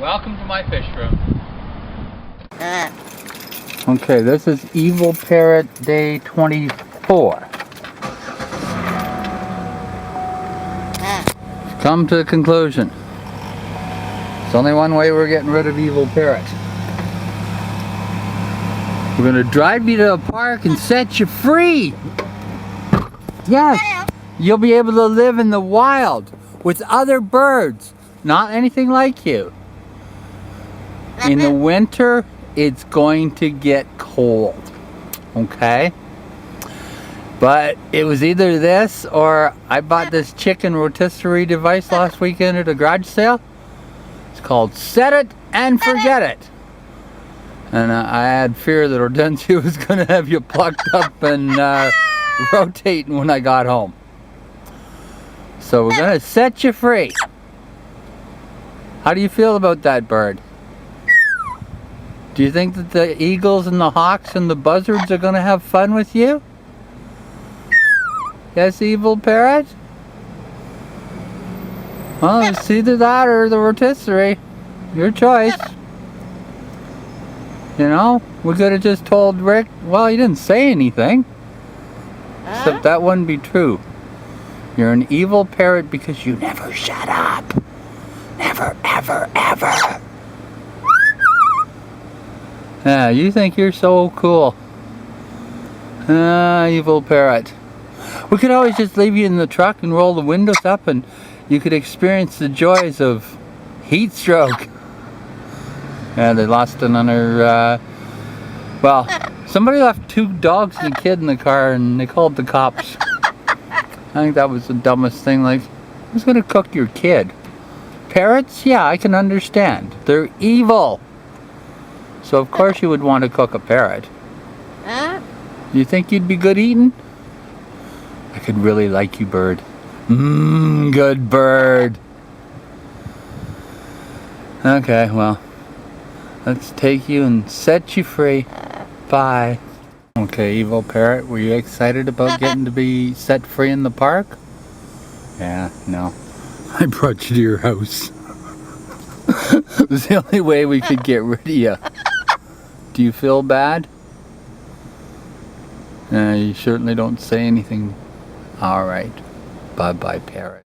welcome to my fish room. Okay, this is Evil Parrot day 24. Come to the conclusion. There's only one way we're getting rid of Evil Parrot. We're gonna drive you to a park and set you free. Yes, you'll be able to live in the wild with other birds, not anything like you. In the winter, it's going to get cold, okay? But it was either this or I bought this chicken rotisserie device last weekend at a garage sale. It's called Set It and Forget It. And I had fear that Hortensia was going to have you plucked up and rotating when I got home. So we're going to set you free. How do you feel about that bird? Do you think that the eagles and the hawks and the buzzards are going to have fun with you? Yes, Evil Parrot? Well, it's either that or the rotisserie. Your choice. You know, we could have just told Rick, well, he didn't say anything. Except that wouldn't be true. You're an evil parrot because you never shut up. Never, ever, ever. Yeah, you think you're so cool. Evil parrot. We could always just leave you in the truck and roll the windows up and you could experience the joys of heat stroke. Yeah, they lost another, well, somebody left 2 dogs and a kid in the car and they called the cops. I think that was the dumbest thing. Like, who's gonna cook your kid? Parrots? Yeah, I can understand. They're evil. So of course you would want to cook a parrot. You think you'd be good eating? I could really like you, bird. Good bird. Okay, well, let's take you and set you free. Bye. Okay, Evil Parrot, were you excited about getting to be set free in the park? Yeah, no. I brought you to your house. It was the only way we could get rid of you. Do you feel bad? You certainly don't say anything. Alright. Bye-bye, Parrot.